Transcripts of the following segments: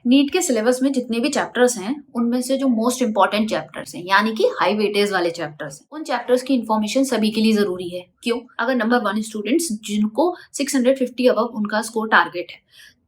NEET के syllabus में जितने भी चैप्टर्स हैं उनमें से जो मोस्ट इंपॉर्टेंट चैप्टर्स हैं यानी कि हाई वेटेज वाले चैप्टर्स हैं, उन चैप्टर्स की इन्फॉर्मेशन सभी के लिए जरूरी है। क्यों? अगर नंबर 1 स्टूडेंट्स जिनको 650 अबव उनका स्कोर टारगेट है,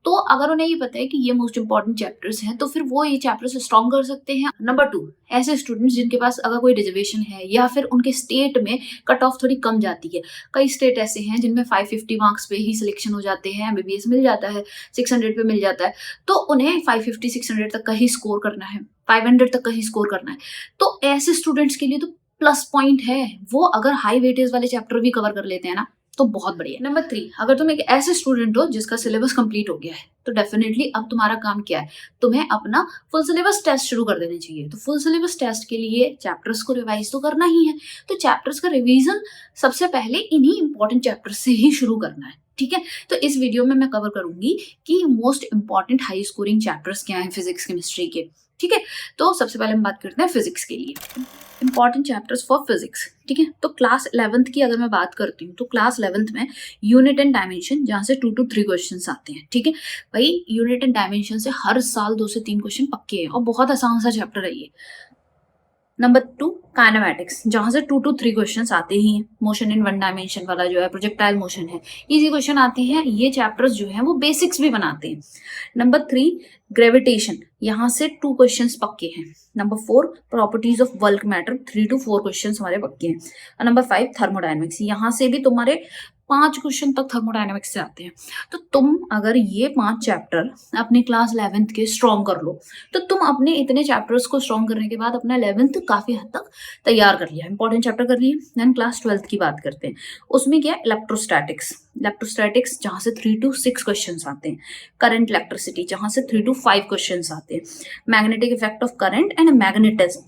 तो अगर उन्हें ये पता है कि ये मोस्ट इंपॉर्टेंट चैप्टर्स हैं तो फिर वो ये चैप्टर्स स्ट्रॉन्ग कर सकते हैं। नंबर 2, ऐसे स्टूडेंट्स जिनके पास अगर कोई रिजर्वेशन है या फिर उनके स्टेट में कट ऑफ थोड़ी कम जाती है, कई स्टेट ऐसे हैं जिनमें 550 मार्क्स पे ही सिलेक्शन हो जाते हैं, एमबीबीएस मिल जाता है, 600 पे मिल जाता है, तो उन्हें 550 600 तक का ही स्कोर करना है, 500 तक का ही स्कोर करना है। तो ऐसे स्टूडेंट्स के लिए तो प्लस पॉइंट है, वो अगर हाई वेटेज वाले चैप्टर भी कवर कर लेते हैं ना तो बहुत बढ़िया। नंबर 3, अगर तुम एक ऐसे स्टूडेंट हो जिसका सिलेबस कंप्लीट हो गया है तो डेफिनेटली अब तुम्हारा काम क्या है, तुम्हें अपना फुल सिलेबस टेस्ट शुरू कर देना चाहिए। तो फुल सिलेबस टेस्ट के लिए चैप्टर्स को रिवाइज तो करना ही है, तो चैप्टर्स का रिवीजन सबसे पहले इन्हीं इंपॉर्टेंट चैप्टर्स से ही शुरू करना है। ठीक है, तो इस वीडियो में मैं कवर करूंगी कि most important high scoring chapters क्या हैं फिजिक्स केमिस्ट्री के। ठीक है, तो सबसे पहले हम बात करते हैं फिजिक्स के लिए इंपॉर्टेंट चैप्टर्स फॉर फिजिक्स। ठीक है, तो क्लास 11th की अगर मैं बात करती हूँ तो क्लास 11th में यूनिट एंड डायमेंशन, जहाँ से 2 to 3 क्वेश्चन आते हैं। ठीक है भाई, यूनिट एंड डायमेंशन से हर साल 2 से 3 क्वेश्चन पक्के हैं और बहुत आसान सा चैप्टर है ये। नंबर 2, काइनेमैटिक्स, जहां से 2 to 3 क्वेश्चंस आते ही हैं। मोशन इन 1 डायमेंशन वाला जो है प्रोजेक्टाइल मोशन है, इजी क्वेश्चन आते हैं। ये चैप्टर्स जो हैं वो बेसिक्स भी बनाते हैं। नंबर 3, ग्रेविटेशन, यहाँ से 2 क्वेश्चंस पक्के हैं। Number 4, properties of bulk matter, 3 to 4 questions हमारे पक्के हैं। और नंबर 5, थर्मोडायनेमिक्स, यहाँ से भी तुम्हारे 5 क्वेश्चन तक थर्मोडायनेमिक्स से आते हैं। तो तुम अगर ये 5 चैप्टर अपने क्लास 11th के स्ट्रॉन्ग कर लो तो तुम अपने इतने चैप्टर्स को स्ट्रॉन्ग करने के बाद अपना 11th काफी हद तक तैयार कर लिया, इंपॉर्टेंट चैप्टर कर लिए। देन क्लास 12th की बात करते हैं, उसमें क्या है, इलेक्ट्रोस्टैटिक्स जहां से 3 to 6 क्वेश्चंस आते हैं। करंट इलेक्ट्रिसिटी, जहां से 3 to 5 क्वेश्चंस आते हैं। Magnetic effect of current and magnetism,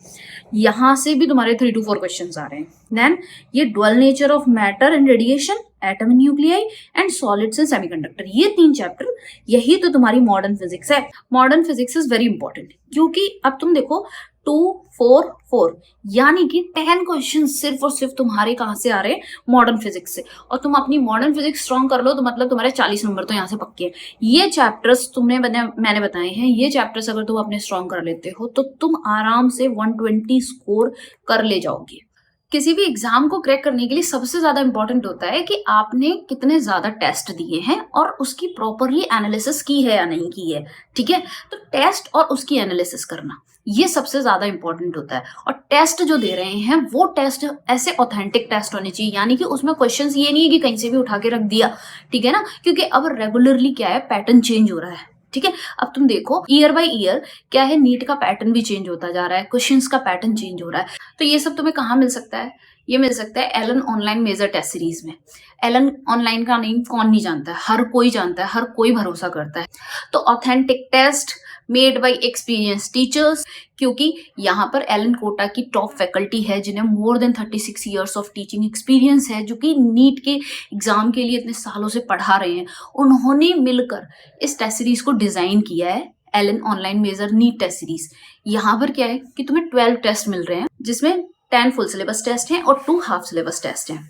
यहां से भी तुम्हारे 3 to 4 क्वेश्चंस आ रहे हैं। देन ये dual nature of matter and radiation, atom and nuclei and solids and semiconductor, ये 3 चैप्टर, यही तो तुम्हारी मॉडर्न फिजिक्स है। Modern physics is very important क्योंकि अब तुम देखो 2 4 4 यानी कि 10 क्वेश्चन सिर्फ और सिर्फ तुम्हारे कहाँ से आ रहे हैं, मॉडर्न फिजिक्स से। और तुम अपनी मॉडर्न फिजिक्स स्ट्रॉन्ग कर लो तो मतलब तुम्हारे 40 नंबर तो यहाँ से पक्के हैं। ये चैप्टर्स मैंने बताए हैं, ये चैप्टर्स अगर तुम अपने स्ट्रॉन्ग कर लेते हो तो तुम आराम से 120 स्कोर कर ले जाओगे। किसी भी एग्जाम को क्रैक करने के लिए सबसे ज्यादा इंपॉर्टेंट होता है कि आपने कितने ज्यादा टेस्ट दिए हैं और उसकी प्रॉपरली एनालिसिस की है या नहीं की है। ठीक है, तो टेस्ट और उसकी एनालिसिस करना ये सबसे ज्यादा इंपॉर्टेंट होता है। और टेस्ट जो दे रहे हैं वो टेस्ट ऐसे ऑथेंटिक टेस्ट होने चाहिए, यानी कि उसमें क्वेश्चंस ये नहीं है कि कहीं से भी उठा के रख दिया। ठीक है ना, क्योंकि अब रेगुलरली क्या है, पैटर्न चेंज हो रहा है। ठीक है, अब तुम देखो ईयर बाय ईयर क्या है, नीट का पैटर्न भी चेंज होता जा रहा है, क्वेश्चंस का पैटर्न चेंज हो रहा है। तो ये सब तुम्हें कहाँ मिल सकता है, ये मिल सकता है Allen online major test series में। एलन ऑनलाइन का नेम कौन नहीं जानता है, हर कोई जानता है, हर कोई भरोसा करता है। तो authentic taste made by experience teachers, क्योंकि यहाँ पर एलन कोटा की टॉप फैकल्टी है जिन्हें more than 36 years of teaching experience है, जो कि नीट के एग्जाम के लिए इतने सालों से पढ़ा रहे हैं। उन्होंने मिलकर इस टेस्ट सीरीज को डिजाइन किया है, Allen online major NEET test series. यहाँ पर क्या है कि तुम्हें 12 टेस्ट मिल रहे हैं, जिसमें 10 फुल सिलेबस टेस्ट हैं और 2 हाफ सिलेबस टेस्ट हैं।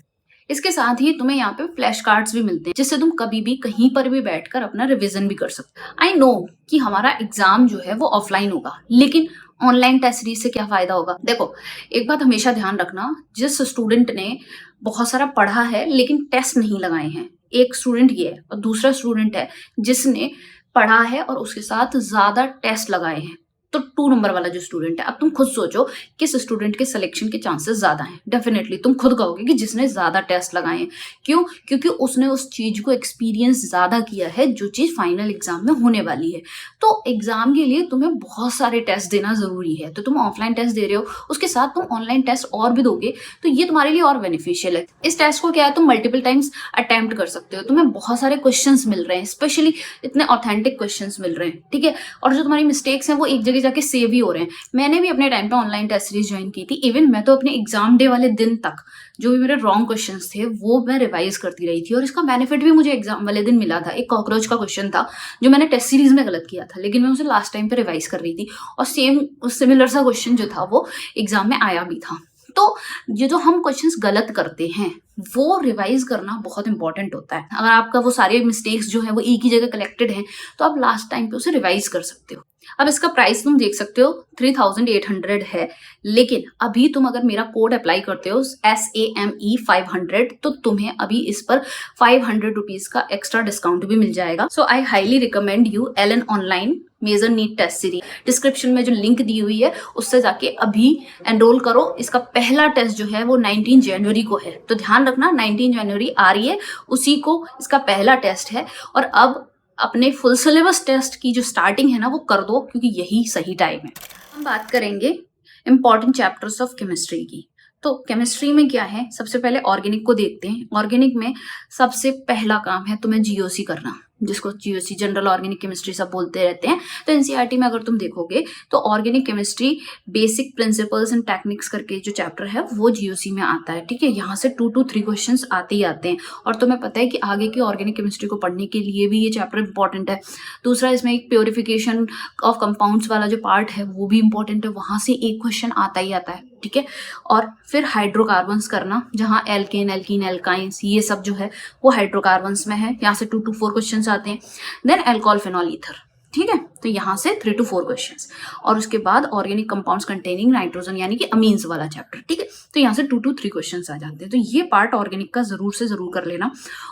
इसके साथ ही तुम्हें यहाँ पे फ्लैश कार्ड्स भी मिलते हैं, जिससे तुम कभी भी कहीं पर भी बैठकर अपना रिवीजन भी कर सकते हो। आई नो कि हमारा एग्जाम जो है वो ऑफलाइन होगा, लेकिन ऑनलाइन टेस्ट सीरीज से क्या फायदा होगा। देखो, एक बात हमेशा ध्यान रखना, जिस स्टूडेंट ने बहुत सारा पढ़ा है लेकिन टेस्ट नहीं लगाए हैं, एक स्टूडेंट ये है और दूसरा स्टूडेंट है जिसने पढ़ा है और उसके साथ ज्यादा टेस्ट लगाए हैं, तो 2 नंबर वाला जो स्टूडेंट है। अब तुम खुद सोचो किस स्टूडेंट के सिलेक्शन के चांसेस ज्यादा हैं। डेफिनेटली तुम खुद कहोगे कि जिसने ज्यादा टेस्ट लगाए हैं। क्यों? क्योंकि उसने उस चीज को एक्सपीरियंस ज्यादा किया है जो चीज फाइनल एग्जाम में होने वाली है। तो एग्जाम के लिए तुम्हें बहुत सारे टेस्ट देना जरूरी है। तो तुम ऑफलाइन टेस्ट दे रहे हो, उसके साथ तुम ऑनलाइन टेस्ट और भी दोगे तो ये तुम्हारे लिए और बेनिफिशियल है। इस टेस्ट को क्या है, तुम मल्टीपल टाइम्स अटेम्प्ट कर सकते हो, तुम्हें बहुत सारे क्वेश्चंस मिल रहे हैं, स्पेशली इतने ऑथेंटिक क्वेश्चंस मिल रहे हैं। ठीक है, और जो तुम्हारी मिस्टेक्स हैं वो एक जगह जाके सेव भी हो रहे हैं। मैंने भी अपने टाइम पे ऑनलाइन टेस्ट सीरीज ज्वाइन की थी। इवन मैं तो अपने एग्जाम डे वाले दिन तक जो भी मेरे रॉन्ग क्वेश्चंस थे वो मैं रिवाइज करती रही थी, और इसका बेनिफिट भी मुझे एग्जाम वाले दिन मिला था। एक कॉकरोच का क्वेश्चन था जो मैंने टेस्ट सीरीज में गलत किया था, लेकिन मैं उसे लास्ट टाइम पे रिवाइज कर रही थी और सेम सिमिलर सा क्वेश्चन जो था वो एग्जाम में आया भी था। तो ये जो हम क्वेश्चंस गलत करते हैं वो रिवाइज करना बहुत इंपॉर्टेंट होता है। अगर आपका वो सारे मिस्टेक्स जो है वो एक ही जगह कलेक्टेड हैं तो आप लास्ट टाइम पे उसे रिवाइज कर सकते हो। अब इसका प्राइस तुम देख सकते हो 3800 है, लेकिन अभी तुम अगर मेरा कोड अप्लाई करते हो SAME 500 तो तुम्हें अभी इस पर 500 रुपीज का एक्स्ट्रा डिस्काउंट भी मिल जाएगा। So I highly recommend you LN online major NEET test series. Description में जो लिंक दी हुई है उससे जाके अभी एनरोल करो। इसका पहला टेस्ट जो है वो 19 जनवरी को है, तो ध्यान रखना 19 जनवरी आ रही है, उसी को इसका पहला टेस्ट है। और अब अपने फुल सिलेबस टेस्ट की जो स्टार्टिंग है ना वो कर दो, क्योंकि यही सही टाइम है। हम बात करेंगे इंपॉर्टेंट चैप्टर्स ऑफ केमिस्ट्री की। तो केमिस्ट्री में क्या है, सबसे पहले ऑर्गेनिक को देखते हैं। ऑर्गेनिक में सबसे पहला काम है तुम्हें GOC करना, जिसको GOC जनरल ऑर्गेनिक केमिस्ट्री सब बोलते रहते हैं। तो NCERT में अगर तुम देखोगे तो organic chemistry basic principles and techniques करके जो चैप्टर है वो GOC में आता है, ठीक है। यहाँ से 2 to 3 क्वेश्चंस आते ही आते हैं, और तुम्हें पता है कि आगे की ऑर्गेनिक केमिस्ट्री को पढ़ने के लिए भी ये चैप्टर इंपॉर्टेंट है। दूसरा, इसमें एक प्योरिफिकेशन ऑफ कंपाउंड्स वाला जो पार्ट है वो भी इंपॉर्टेंट है, वहां से एक क्वेश्चन आता ही आता है, ठीक है। और फिर हाइड्रोकार्बन्स करना, जहाँ एल्केन, एल्कीन, एल्काइंस ये सब जो है वो हाइड्रोकार्बन्स में है, यहाँ से 2 to 4 क्वेश्चन आते हैं। देन अल्कोहल, फिनॉल, ईथर, ठीक है। तो यहाँ से 3 to 4 क्वेश्चंस, और उसके बाद ऑर्गेनिक कंपाउंड्स कंटेनिंग नाइट्रोजन यानी कि अमीन्स वाला चैप्टर, ठीक है। तो यहाँ से 2 to 3 क्वेश्चंस आ जाते हैं। तो ये पार्ट ऑर्गेनिक का जरूर से जरूर कर लेना।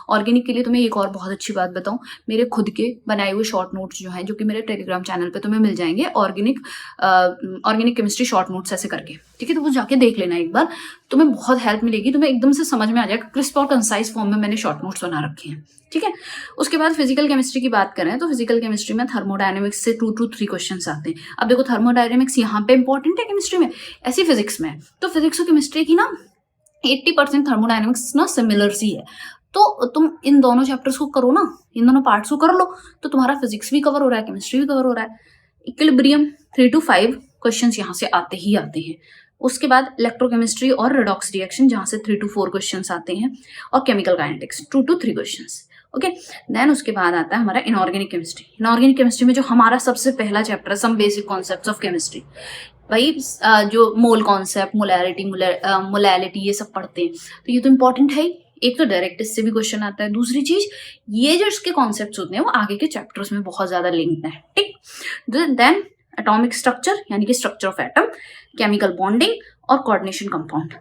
ऑर्गेनिक के लिए तुम्हें एक और बहुत अच्छी बात बताऊं, मेरे खुद के बनाए हुए शॉर्ट नोट्स जो हैं, जो कि मेरे टेलीग्राम चैनल पे तुम्हें मिल जाएंगे, ऑर्गेनिक केमिस्ट्री शॉर्ट नोट्स ऐसे करके, ठीक है। तो वो जाके देख लेना एक बार, तुम्हें बहुत हेल्प मिलेगी, तुम्हें एकदम से समझ में आ जाएगा। क्रिस्प और कंसाइज फॉर्म में मैंने शॉर्ट नोट्स बना रखे हैं, ठीक है। उसके बाद फिजिकल केमिस्ट्री की बात करें तो फिजिकल केमिस्ट्री में थर्मोडायनेमिक्स से 2 to 3 क्वेश्चंस आते हैं। अब देखो थर्मोडायनेमिक्स यहाँ पे इंपॉर्टेंट है केमिस्ट्री में, ऐसी फिजिक्स में। तो फिजिक्स और केमिस्ट्री की ना 80% थर्मोडायनेमिक्स ना सिमिलर सी है, तो तुम इन दोनों चैप्टर्स को करो ना, इन दोनों पार्ट्स को कर लो, तो तुम्हारा फिजिक्स भी कवर हो रहा है, केमिस्ट्री भी कवर हो रहा है। इक्विलिब्रियम 3 to 5 क्वेश्चंस यहाँ से आते ही आते हैं। उसके बाद इलेक्ट्रोकेमिस्ट्री और रेडॉक्स रिएक्शन, जहाँ से 3 to 4 क्वेश्चंस आते हैं, और chemical kinetics 2 to 3 questions, okay. Then उसके बाद आता है हमारा इनऑर्गेनिक केमिस्ट्री। इनऑर्गेनिक केमिस्ट्री में जो हमारा सबसे पहला चैप्टर है, some basic concepts of chemistry, भाई जो मोल कॉन्सेप्ट, मोलैलिटी ये सब पढ़ते हैं, तो ये तो इंपॉर्टेंट है ही। एक तो डायरेक्ट इससे भी क्वेश्चन आता है, दूसरी चीज ये जो इसके कॉन्सेप्ट्स होते हैं वो आगे के चैप्टर्स में बहुत ज्यादा लिंक्ड है, ठीक। देन एटॉमिक स्ट्रक्चर यानी कि structure of atom, chemical bonding और कोऑर्डिनेशन कंपाउंड,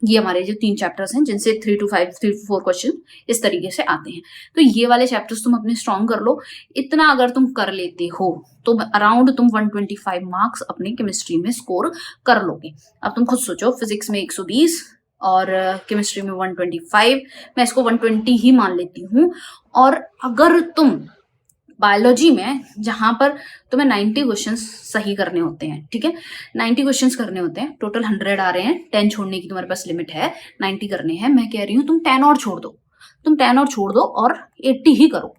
ये हमारे जो 3 चैप्टर्स हैं जिनसे 3 to 4 क्वेश्चन इस तरीके से आते हैं। तो ये वाले चैप्टर्स तुम अपने स्ट्रॉन्ग कर लो। इतना अगर तुम कर लेते हो तो अराउंड तुम 125 मार्क्स अपने केमिस्ट्री में स्कोर कर लोगे। अब तुम खुद सोचो, फिजिक्स में 120 और केमिस्ट्री में 125, मैं इसको 120 ही मान लेती हूँ। और अगर तुम बायोलॉजी में, जहां पर तुम्हें 90 क्वेश्चंस सही करने होते हैं, ठीक है, 90 क्वेश्चंस करने होते हैं, टोटल 100 आ रहे हैं, 10 छोड़ने की तुम्हारे पास लिमिट है, 90 करने हैं। मैं कह रही हूँ तुम 10 और छोड़ दो, तुम 10 और छोड़ दो और 80 ही करो।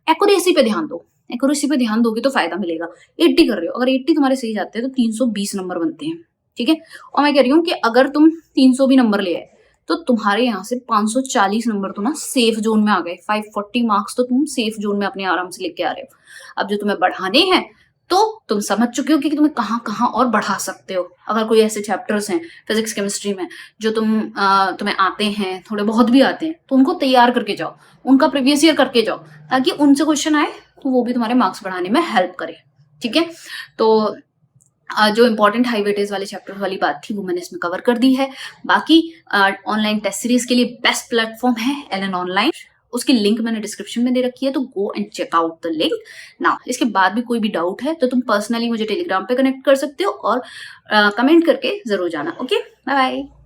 एक्यूरेसी पे ध्यान दो, एक्यूरेसी पे ध्यान दोगे तो फायदा मिलेगा। 80 कर रहे हो, अगर 80 तुम्हारे सही जाते हैं तो 320 नंबर बनते हैं, ठीक है। और मैं कह रही हूँ कि अगर तुम 300 भी नंबर ले आए तो तुम्हारे यहाँ से 540 नंबर तो ना सेफ जोन में आ गए। 540 मार्क्स तो तुम सेफ जोन में अपने आराम से लेके आ रहे हो। अब जो तुम्हें बढ़ाने हैं तो तुम समझ चुके हो कि तुम्हें कहाँ कहाँ और बढ़ा सकते हो। अगर कोई ऐसे चैप्टर्स हैं फिजिक्स केमिस्ट्री में जो तुम्हें आते हैं, थोड़े बहुत भी आते हैं, तो उनको तैयार करके जाओ, उनका प्रीवियस ईयर करके जाओ, ताकि उनसे क्वेश्चन आए तो वो भी तुम्हारे मार्क्स बढ़ाने में हेल्प करे, ठीक है। तो जो इंपॉर्टेंट हाई वेटेज वाले चैप्टर वाली बात थी वो मैंने इसमें कवर कर दी है। बाकी ऑनलाइन टेस्ट सीरीज के लिए बेस्ट प्लेटफॉर्म है LN ऑनलाइन, उसकी लिंक मैंने डिस्क्रिप्शन में दे रखी है, तो go and check out the link now. इसके बाद भी कोई भी डाउट है तो तुम पर्सनली मुझे टेलीग्राम पे कनेक्ट कर सकते हो और कमेंट करके जरूर जाना। Okay, bye bye.